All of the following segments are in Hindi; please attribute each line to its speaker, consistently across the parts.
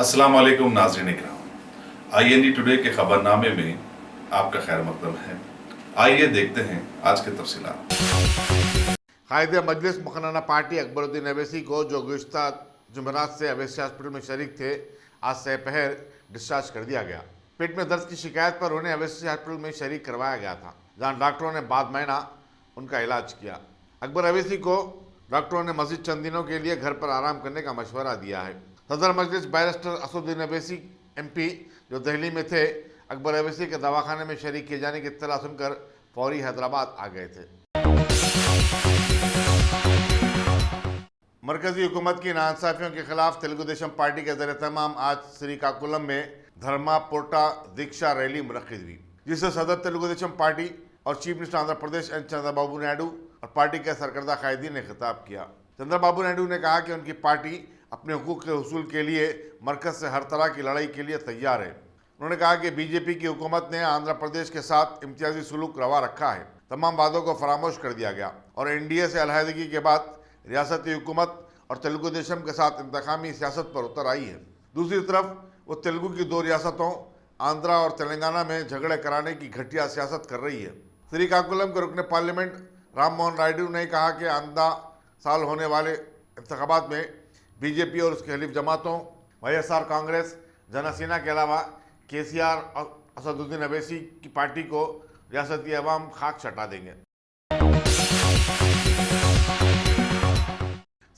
Speaker 1: अस्सलाम वालेकुम नाज़रीन इकराम। IND टुडे के खबरनामे में आपका खैर मकदम है। आइए देखते हैं आज के तफसीलात।
Speaker 2: कायदे मजलिस मुखनाना पार्टी अकबरुद्दीन अवैसी को जो गुज़श्ता जुमेरात से अवैसी हॉस्पिटल में शरीक थे, आज सहपहर डिस्चार्ज कर दिया गया। पेट में दर्द की शिकायत पर उन्हें अवैसी हॉस्पिटल में शरीक करवाया गया था, जहां डॉक्टरों ने बाद महीना उनका इलाज किया। अकबर अवैसी को डॉक्टरों ने मज़ीद चंद दिनों के लिए घर पर आराम करने का मशवरा दिया है। सदर मजलिस बैरिस्टर असदुद्दीन अवैसी MP, जो दिल्ली में थे, अकबर अवैसी के दवाखाने में शरीक किए जाने की इत्तला सुनकर फौरी हैदराबाद आ गए थे। मरकजी हुकूमत की नाइंसाफियों के खिलाफ तेलुगु देशम पार्टी के ज़रिए तमाम आज श्रीकाकुलम में धर्मा पोर्टा दीक्षा रैली मुनक्किद हुई, जिसे सदर तेलुगु देशम पार्टी और chief minister Andhra Pradesh N Chandrababu Naidu और पार्टी के सरकर्दा कायदीन ने खिताब किया। चंद्रबाबू नायडू ने कहा कि उनकी पार्टी अपने हुकूक के हुसूल के लिए मरकज से हर तरह की लड़ाई के लिए तैयार है। उन्होंने कहा कि बीजेपी की हुकूमत ने आंध्र प्रदेश के साथ इम्तियाजी सुलूक रवा रखा है, तमाम वादों को फरामोश कर दिया गया और NDA से अलहदगी के बाद रियासती हुकूमत और तेलुगु देशम के साथ इंतकामी सियासत पर उतर आई है। दूसरी तरफ वो तेलुगु की दो रियासतों आंध्रा और तेलंगाना में झगड़े कराने की घटिया सियासत कर रही है। श्रीकाकुलम के रुकने पार्लियामेंट राम मोहन नायडू ने कहा कि आंदा साल होने वाले इंतखाबात में बीजेपी और उसके हलीफ जमातों YSR कांग्रेस, जनसेना के अलावा KCR और असदुद्दीन अवैसी की पार्टी को रियासती अवाम खाक छटा देंगे।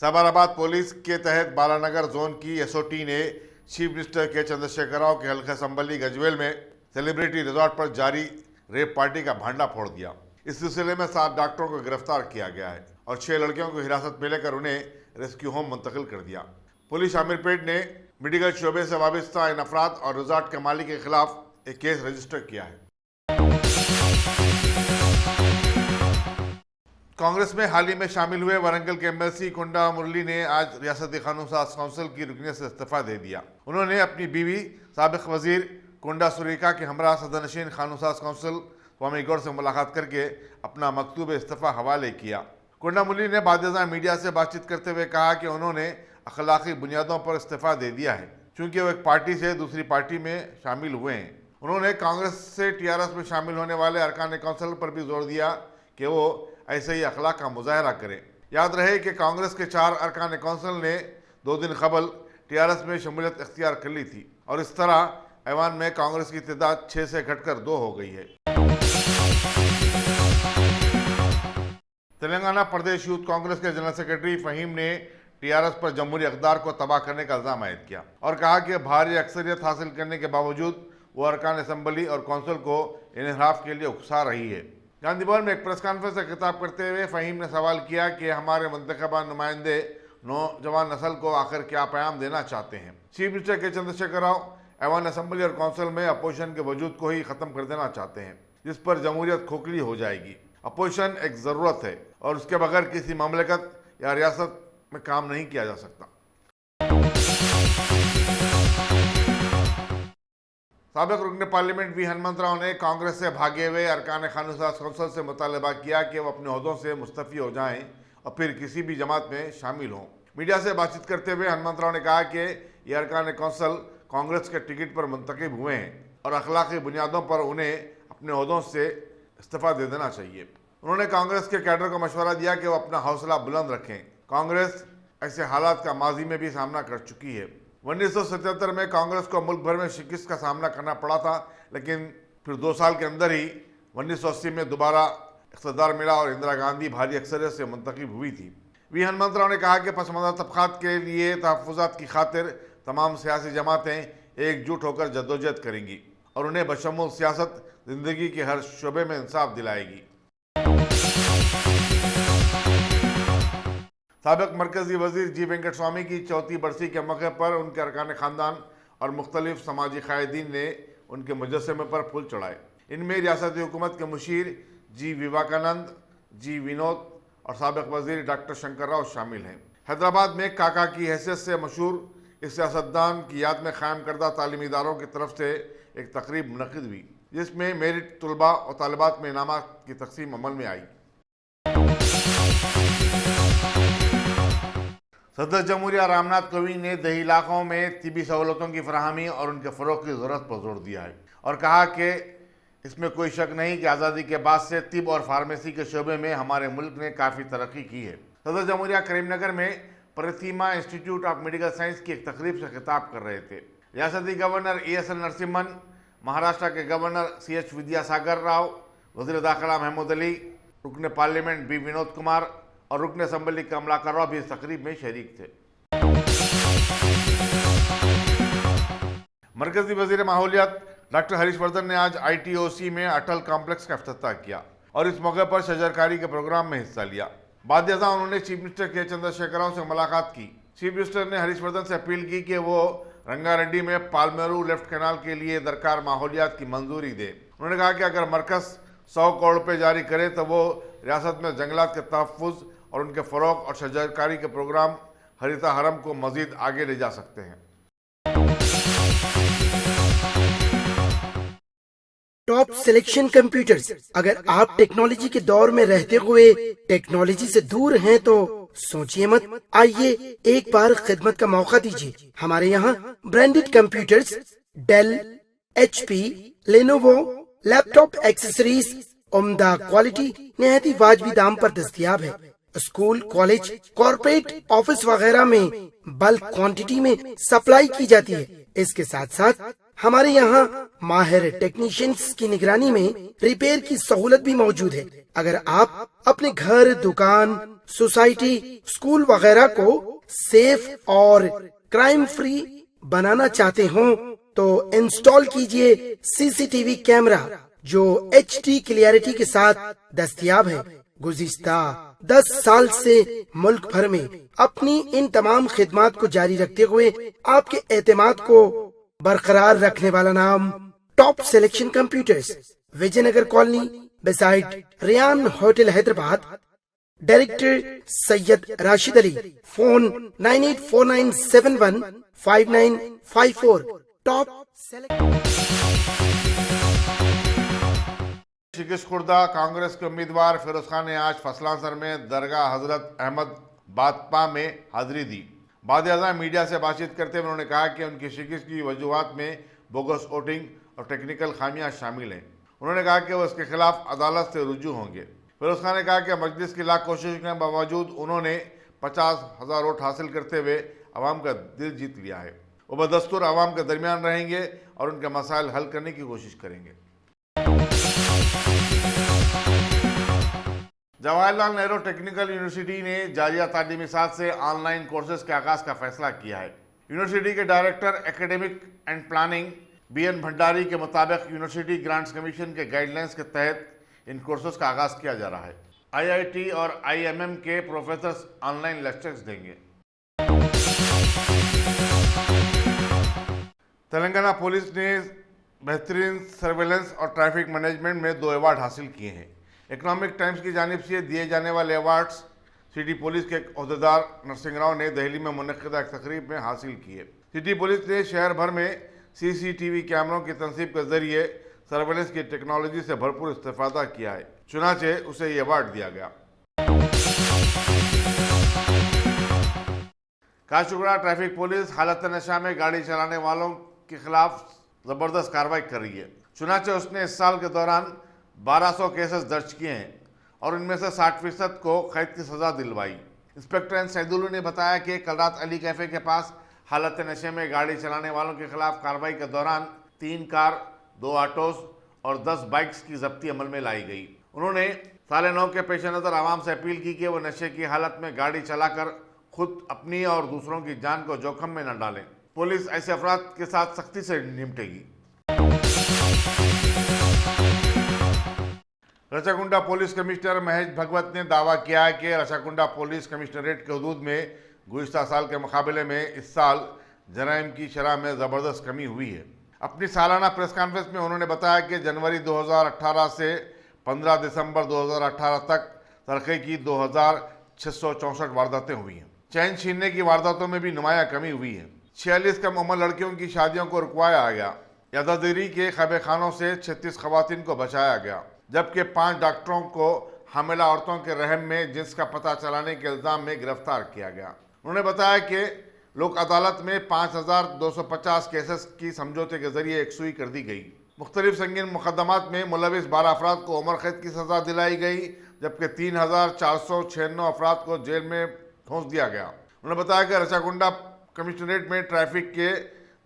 Speaker 2: साबराबाद पुलिस के तहत बालानगर जोन की SOT ने चीफ मिनिस्टर के चंद्रशेखर राव के हल्के संबली गजवेल में सेलिब्रिटी रिजॉर्ट पर जारी रेप पार्टी का भांडा फोड़ दिया। इस सिलसिले में 7 डॉक्टरों को गिरफ्तार किया गया है और 6 लड़कियों को हिरासत में लेकर उन्हें रेस्क्यू होम मुंतकिल कर दिया। पुलिस आमिरपेट ने मेडिकल शोबे से वाबस्ता इन अफराद और रिजॉर्ट के मालिक के खिलाफ एक केस रजिस्टर किया है। कांग्रेस में हाल ही में शामिल हुए वारंगल के MLC कोंडा मुरली ने आज रियासती कानून साज काउंसिल की रुकनीत से इस्तीफा दे दिया। उन्होंने अपनी बीवी साबिक वजीर कोंडा सुरेखा के हमरा सदनशीन कानून साज काउंसिल स्वामी गौर से मुलाकात करके अपना मकतूब इस्तीफा हवाले किया। कोंडा मुरली ने बादशाह मीडिया से बातचीत करते हुए कहा कि उन्होंने अखलाकी बुनियादों पर इस्तीफा दे दिया है, क्योंकि वो एक पार्टी से दूसरी पार्टी में शामिल हुए हैं। उन्होंने कांग्रेस से TRS में शामिल होने वाले अरकान कौंसिल पर भी जोर दिया कि वो ऐसे ही अखलाक का मुजाहरा करें। याद रहे कि कांग्रेस के 4 अरकान कौंसिल ने 2 दिन कबल TRS में शमूलियत इख्तियार कर ली थी और इस तरह ऐवान में कांग्रेस की तादाद 6 से घटकर 2 हो गई है। तेलंगाना प्रदेश यूथ कांग्रेस के जनरल सेक्रेटरी फहीम ने TRS पर जमहूरी अक़दार को तबाह करने का इल्ज़ाम आयद किया और कहा कि भारी अक्सरियत हासिल करने के बावजूद वो अरकान असम्बली और कौंसिल को इन्हिराफ के लिए उकसा रही है। गांधी भवन में एक प्रेस कॉन्फ्रेंस से खिताब करते हुए फहीम ने सवाल किया कि हमारे मुंतखबा नुमाइंदे नौजवान नस्ल को आखिर क्या पैगाम देना चाहते हैं। चीफ मिनिस्टर के चंद्रशेखर राव ऐवान असम्बली और कौंसिल में अपोजिशन के वजूद को ही ख़त्म कर देना चाहते हैं, जिस पर जमहूरियत खोखली हो जाएगी। अपोजिशन एक ज़रूरत है और उसके बगैर किसी ममलकत या रियासत में काम नहीं किया जा सकता। साबिक रुकने पार्लियामेंट V हनुमंतराव ने कांग्रेस से भागे हुए अरकान कानून साज कौंसिल से मुतालबा किया कि वो अपने ओहदों से मुस्तफ़ी हो जाएं और फिर किसी भी जमात में शामिल हों। मीडिया से बातचीत करते हुए हनुमंतराव ने कहा कि ये अरकान कौंसिल कांग्रेस के टिकट पर मुंतखब हुए हैं और अखलाकी बुनियादों पर उन्हें अपने ओहदों से इस्तीफा दे देना चाहिए। उन्होंने कांग्रेस के कैडर को मशवरा दिया कि वो अपना हौसला बुलंद रखें। कांग्रेस ऐसे हालात का माजी में भी सामना कर चुकी है। 1977 में कांग्रेस को मुल्क भर में शिकस्त का सामना करना पड़ा था, लेकिन फिर 2 साल के अंदर ही 1980 में दोबारा इक़्तिदार मिला और इंदिरा गांधी भारी अक्सरियत से मुंतखब हुई थी। V हनुमंतराव ने कहा कि पसमानदा तबक़ात के लिए तहफ़्फ़ुज़ात की खातिर तमाम सियासी जमातें एकजुट होकर जद्दोजहद करेंगी और उन्हें बशमूल सियासत ज़िंदगी के हर शोबे में इंसाफ दिलाएगी। साबिक मरकजी वजीर G वेंकट स्वामी की 4वीं बरसी के मौके पर उनके अरकान ख़ानदान और मुख्तलिफ समाजी कायदीन ने उनके मुजस्समे पर फूल चढ़ाए। इनमें रियासती हुकूमत के मुशीर G विवेकानंद, G विनोद और साबिक वजीर डॉक्टर शंकर राव शामिल हैं। हैदराबाद में काका की हैसियत से मशहूर इस सियासतदान की याद में कायम करदा तालीमी इदारों की तरफ से एक तकरीब मुनक़िद हुई, जिसमें मेरिट तलबा और तालिबात में इनामात की तकसीम अमल में आई। सदर जमहूरिया रामनाथ कोविंद ने दही इलाकों में तिबी सहूलतों की फराहमी और उनके फ़रोग की ज़रूरत पर जोर दिया है और कहा कि इसमें कोई शक नहीं कि आज़ादी के बाद से तिब और फार्मेसी के शोबे में हमारे मुल्क ने काफ़ी तरक्की की है। सदर जमहूरिया करीमनगर में प्रतिमा इंस्टीट्यूट ऑफ मेडिकल साइंस की एक तकरीब से खिताब कर रहे थे। रियासती गवर्नर ESL नरसिम्हन, महाराष्ट्र के गवर्नर CH विद्यासागर राव, वज़ीर दाखिला महमूद अली, रुकन पार्लियामेंट B विनोद कुमार और रुकन असम्बली कमलाकर राव भी इस तकरीब में शरीक थे। मरकजी वजीर माहौलियात डॉक्टर हर्षवर्धन ने आज ITOC में अटल कॉम्प्लेक्स का इफ्तिताह किया और इस मौके पर शजरकारी के प्रोग्राम में हिस्सा लिया। बाद उन्होंने चीफ मिनिस्टर के चंद्रशेखर राव से मुलाकात की। चीफ मिनिस्टर ने हर्षवर्धन से अपील की कि वो रंगारेड्डी में पालमेरू लेफ्ट कैनाल के लिए दरकार माहौलियात की मंजूरी दे। उन्होंने कहा कि अगर मरकज 100 करोड़ रुपये जारी करे तो वो रियासत में जंगलात के तहफ़्फ़ुज़ और उनके फ़रोग और शजरकारी के प्रोग्राम हरिता हरम को मज़ीद आगे ले जा सकते हैं।
Speaker 3: Top selection computers. अगर आप टेक्नोलॉजी के दौर में रहते हुए टेक्नोलॉजी से दूर हैं तो सोचिए मत, आइए एक बार खिदमत का मौका दीजिए। हमारे यहाँ branded computers Dell, HP, Lenovo, laptop accessories उम्दा क्वालिटी निहायती वाजबी दाम पर दस्तयाब है। स्कूल, कॉलेज, कॉर्पोरेट, ऑफिस वगैरह में बल्क क्वांटिटी में सप्लाई की जाती है। इसके साथ साथ हमारे यहाँ माहिर टेक्नीशियंस की निगरानी में रिपेयर की सहूलत भी मौजूद है। अगर आप अपने घर, दुकान, सोसाइटी, स्कूल वगैरह को सेफ और क्राइम फ्री बनाना चाहते हो तो इंस्टॉल कीजिए CCTV कैमरा जो HD क्लियरिटी के साथ दस्तयाब है। गुज़िश्ता 10 साल से मुल्क भर में अपनी इन तमाम खिदमात को जारी रखते हुए आपके एतमाद को बरकरार रखने वाला नाम top selection computers, Vijayanagar colony beside Riyan hotel Hyderabad. Director Syed Rashid Ali. Phone 9849715954। टॉप
Speaker 2: शिकिश खुर्दा कांग्रेस के उम्मीदवार फिरोज खान ने आज फसलांसर में दरगाह हजरत अहमद बादपा में हाजिरी दी। बाद मीडिया से बातचीत करते हुए उन्होंने कहा कि उनकी शिकिश की वजूहात में बोगस वोटिंग और टेक्निकल खामियां शामिल हैं। उन्होंने कहा कि वो इसके खिलाफ अदालत से रुजू होंगे। फिरोज खान ने कहा कि मजलिस की लाख कोशिश के बावजूद उन्होंने 50,000 वोट हासिल करते हुए अवाम का दिल जीत लिया है। वो बदस्तूर अवाम के दरमियान रहेंगे और उनके मसाइल हल करने की कोशिश करेंगे। जवाहरलाल नेहरू टेक्निकल यूनिवर्सिटी ने जारिया तालीमी साल से ऑनलाइन कोर्सेज के आगाज का फैसला किया है। यूनिवर्सिटी के director academic and planning BN Bhandari के मुताबिक यूनिवर्सिटी ग्रांट्स कमीशन के गाइडलाइंस के तहत इन कोर्सेज का आगाज किया जा रहा है। IIT और IMM के प्रोफेसर्स ऑनलाइन लेक्चर्स देंगे। तेलंगाना पुलिस ने बेहतरीन सर्वेलेंस और ट्रैफिक मैनेजमेंट में 2 अवार्ड हासिल किए हैं। इकोनॉमिक टाइम्स की जानिब से दिए जाने वाले अवार्ड्स सिटी पुलिस के अहदेदार नरसिंह राव ने दिल्ली में मुनक़िदा एक तकरीब में हासिल किए। सिटी पुलिस ने शहर भर में CCTV कैमरों की तनसीब के जरिए सर्वेलेंस की टेक्नोलॉजी से भरपूर इस्तेफादा किया है, चुनाचे उसे ये अवार्ड दिया गया। काशुगड़ा ट्रैफिक पुलिस हालत नशा में गाड़ी चलाने वालों के खिलाफ जबरदस्त कार्रवाई कर रही है। चुनाचे उसने इस साल के दौरान 1200 केसेस दर्ज किए हैं और इनमें से 60% को कैद की सजा दिलवाई। इंस्पेक्टर एन सैदुल्लू ने बताया कि कल रात अली कैफे के पास हालत नशे में गाड़ी चलाने वालों के खिलाफ कार्रवाई के दौरान 3 कार, 2 ऑटोज और 10 बाइक्स की जब्ती अमल में लाई गई। उन्होंने 9:30 के पेश नज़र आवाम से अपील की कि वो नशे की हालत में गाड़ी चलाकर खुद अपनी और दूसरों की जान को जोखिम में न डालें। पुलिस ऐसे अफराद के साथ सख्ती से निपटेगी। रचाकुंडा पुलिस कमिश्नर महेश भगवत ने दावा किया है कि रचाकुंडा पुलिस कमिश्नरेट के हदूद में गुज़िश्ता साल के मुकाबले में इस साल जराइम की शरह में ज़बरदस्त कमी हुई है। अपनी सालाना प्रेस कॉन्फ्रेंस में उन्होंने बताया कि जनवरी 2018 से 15 दिसंबर 2018 तक तरक्की की 2664 वारदातें हुई हैं। चैन छीनने की वारदातों में भी नुमाया कमी हुई है। 46 कम उम्र लड़कियों की शादियों को रुकवाया गया। यादादेरी के खैबे खानों से 36 खवातीन को बचाया गया, जबकि 5 डॉक्टरों को हामिला औरतों के रहम में जिन्स का पता चलाने के इल्ज़ाम में गिरफ्तार किया गया। उन्होंने बताया कि लोक अदालत में 5,250 केसेस की समझौते के जरिए एकसुई कर दी गई। मुख्तलिफ संगीन मुकदमात में मुलविस 12 अफराद को उम्र कैद की सजा दिलाई गई, जबकि 3,496 अफराद को जेल में ठोंस दिया गया। उन्होंने बताया कि रचाकुंडा कमिश्नरेट में ट्रैफिक के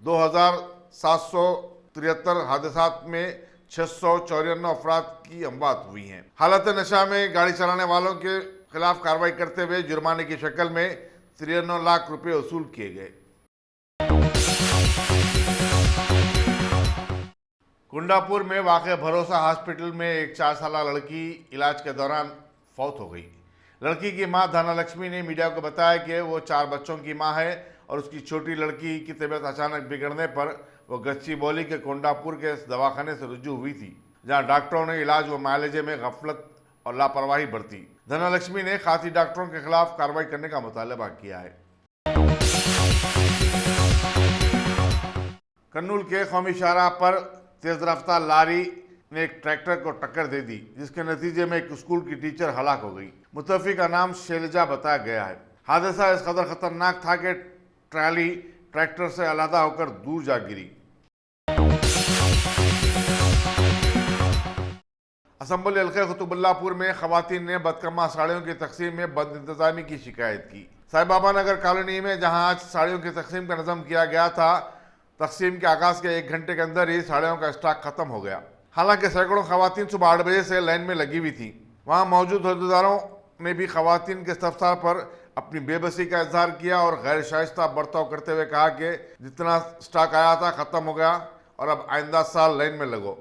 Speaker 2: 2,773 हादसात में 654 अफराद की अमवात हुई हैं। हालत नशा में गाड़ी चलाने वालों के खिलाफ कार्रवाई करते हुए जुर्माने की शक्ल में 93 लाख रुपए वसूल किए गए। कुंडापुर में वाक़ भरोसा हॉस्पिटल में एक 4 साल लड़की इलाज के दौरान फौत हो गई। लड़की की मां धनलक्ष्मी ने मीडिया को बताया कि वो 4 बच्चों की मां है और उसकी छोटी लड़की की तबीयत अचानक बिगड़ने पर वो गच्चीबौली के कुंडापुर के दवाखाने से रुजू हुई थी, जहां डॉक्टरों ने इलाज व मुआलजे में गफलत और लापरवाही बरती। धनलक्ष्मी ने खाती डॉक्टरों के खिलाफ कार्रवाई करने का मुतालबा किया है। कन्नूल के कौमी शाहराह पर तेज रफ्तार लारी ने एक ट्रैक्टर को टक्कर दे दी, जिसके नतीजे में एक स्कूल की टीचर हलाक हो गई। मुतवफ़ी का नाम शैलजा बताया गया है। हादसा इस कदर खतरनाक था कि ट्राली ट्रैक्टर से अलहदा होकर दूर जा गिरी। असम्बली हल्के कुतुबुल्लापुर में खवातीन ने बदकम्मा साड़ियों की तकसीम में बद इंतजामी की शिकायत की। साईं बाबा नगर कॉलोनी में जहां आज साड़ियों की तकसीम का नज़म किया गया था, तकसीम के आगाज के 1 घंटे के अंदर ही साड़ियों का स्टॉक खत्म हो गया। हालांकि सैकड़ों खवातीन सुबह 8 बजे से लाइन में लगी हुई थी। वहां मौजूद अहदेदारों ने भी खवातीन के इस्तफ्सार पर अपनी बेबसी का इजहार किया और गैर शाइस्ता बर्ताव करते हुए कहा कि जितना स्टॉक आया था खत्म हो गया और अब आइंदा साल लाइन में लगो।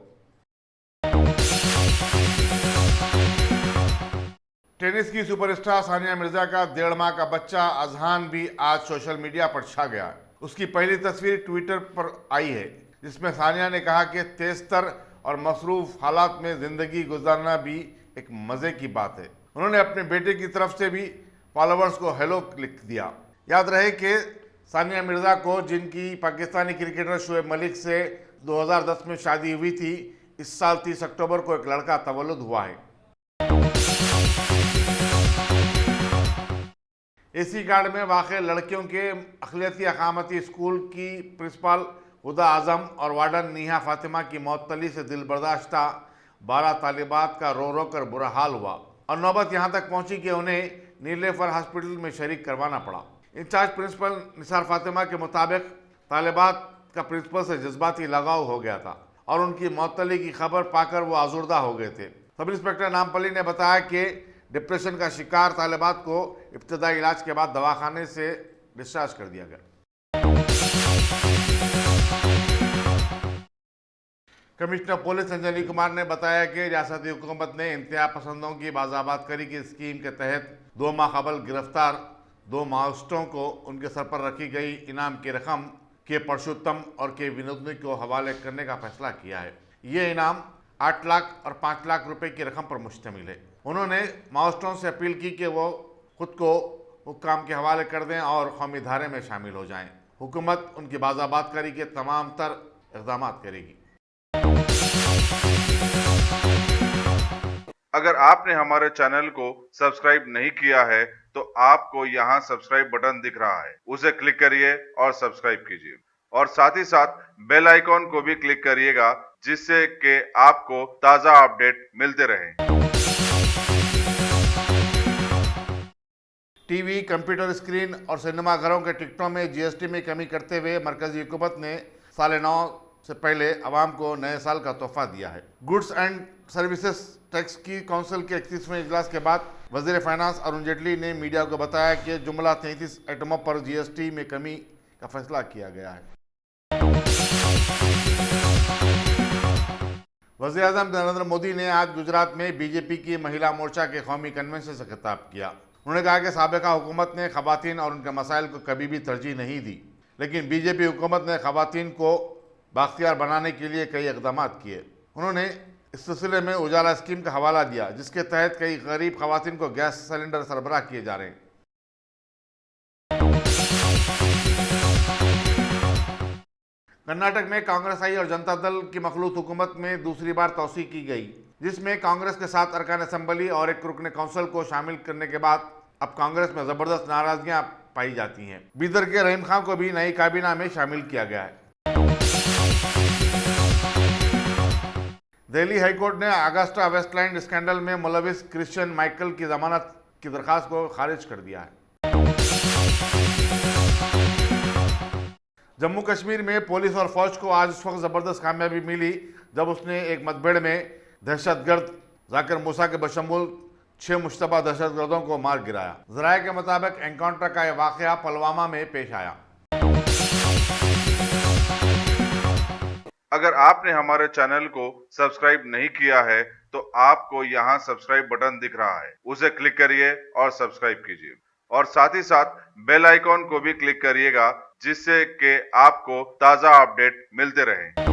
Speaker 2: टेनिस की सुपरस्टार सानिया मिर्जा का 1.5 माह का बच्चा अजहान भी आज सोशल मीडिया पर छा गया। उसकी पहली तस्वीर ट्विटर पर आई है, जिसमें सानिया ने कहा कि तेजतर और मसरूफ हालात में जिंदगी गुजारना भी एक मजे की बात है। उन्होंने अपने बेटे की तरफ से भी फॉलोअर्स को हेलो लिख दिया। याद रहे कि सानिया मिर्जा को, जिनकी पाकिस्तानी क्रिकेटर शुएब मलिक से 2010 में शादी हुई थी, इस साल 30 अक्टूबर को एक लड़का तवल्लुद हुआ है। एसी गार्ड में वाक़े लड़कियों के अक़लियती अक़ामती स्कूल की प्रिंसिपल हुदा आज़म और वार्डन नीहा फातिमा की मौतली से दिल बर्दाश्ता 12 तालिबात का रो रो कर बुरा हाल हुआ और नौबत यहाँ तक पहुँची कि उन्हें नीलेफर हॉस्पिटल में शरीक करवाना पड़ा। इंचार्ज प्रिंसिपल निसार फातिमा के मुताबिक तालिबात का प्रिंसिपल से जज्बाती लगाव हो गया था और उनकी मौतली की खबर पाकर वो आजुर्दा हो गए थे। सब इंस्पेक्टर नामपल्ली ने बताया कि डिप्रेशन का शिकार तालिबात को इब्तदाई इलाज के बाद दवाखाने से डिस्चार्ज कर दिया गया। कमिश्नर पुलिस अंजलि कुमार ने बताया कि रियासती हुकूमत ने इंतहा पसंदों की बाज़ाबातकारी की स्कीम के तहत 2 माह कबल गिरफ्तार 2 माओइस्टों को उनके सर पर रखी गई इनाम की रकम के परशुत्तम और के विनोदनी को हवाले करने का फैसला किया है। ये इनाम 8 लाख और 5 लाख रुपए की रकम पर मुश्तमिल है। उन्होंने माओइस्टों से अपील की कि वो खुद को हुक्काम के हवाले कर दें और कौमी धारे में शामिल हो जाएं। हुकूमत उनकी बाज़ाबातकारी के तमाम तर इक़दाम करेगी।
Speaker 1: अगर आपने हमारे चैनल को सब्सक्राइब नहीं किया है तो आपको यहाँ सब्सक्राइब बटन दिख रहा है, उसे क्लिक करिए और सब्सक्राइब कीजिए और साथ ही साथ बेल आइकॉन को भी क्लिक करिएगा, जिससे कि आपको ताज़ा अपडेट मिलते रहें।
Speaker 2: टीवी, कंप्यूटर स्क्रीन और सिनेमाघरों के टिकटों में जीएसटी में कमी करते हुए मरकजी हुकूमत ने 9.5 से पहले अवाम को नए साल का तोहफा दिया है। गुड्स एंड सर्विसेज टैक्स की काउंसिल के 31वें इजलास के बाद वजीर फाइनेंस अरुण जेटली ने मीडिया को बताया कि जुमला 33 आइटमों पर जीएसटी में कमी का फैसला किया गया है। वज़ीर आज़म नरेंद्र मोदी ने आज गुजरात में बीजेपी की महिला मोर्चा के कौमी कन्वेंशन से खिताब किया। उन्होंने कहा कि साबिका हुकूमत ने खवातीन और उनके मसाइल को कभी भी तरजीह नहीं दी, लेकिन बीजेपी हुकूमत ने खवातीन को बाख्तियार बनाने के लिए कई इक़दाम किए। उन्होंने इस सिलसिले में उजाला स्कीम का हवाला दिया, जिसके तहत कई गरीब खवातीन को गैस सिलेंडर सरबराह किए जा रहे हैं। कर्नाटक में कांग्रेस आई और जनता दल की मखलूत हुकूमत में दूसरी बार तौसीक़ की गई, जिसमें कांग्रेस के 7 अरकान असम्बली और 1 रुकन काउंसिल को शामिल करने के बाद अब कांग्रेस में ज़बरदस्त नाराज़गियाँ पाई जाती हैं। बीदर के रहीम खान को भी नई काबीना में शामिल किया गया है। दिल्ली हाईकोर्ट ने अगस्टा वेस्टलैंड स्कैंडल में मुलविस क्रिश्चियन माइकल की जमानत की दरखास्त को खारिज कर दिया है। जम्मू कश्मीर में पुलिस और फौज को आज उस वक्त जबरदस्त कामयाबी मिली जब उसने एक मुठभेड़ में दहशतगर्द जाकिर मूसा के बशमूल 6 मुश्तबा दहशतगर्दों को मार गिराया। जराये के मुताबिक एनकाउंटर का यह वाकया पुलवामा में पेश आया।
Speaker 1: अगर आपने हमारे चैनल को सब्सक्राइब नहीं किया है तो आपको यहाँ सब्सक्राइब बटन दिख रहा है, उसे क्लिक करिए और सब्सक्राइब कीजिए और साथ ही साथ बेल आइकॉन को भी क्लिक करिएगा जिससे कि आपको ताज़ा अपडेट मिलते रहें।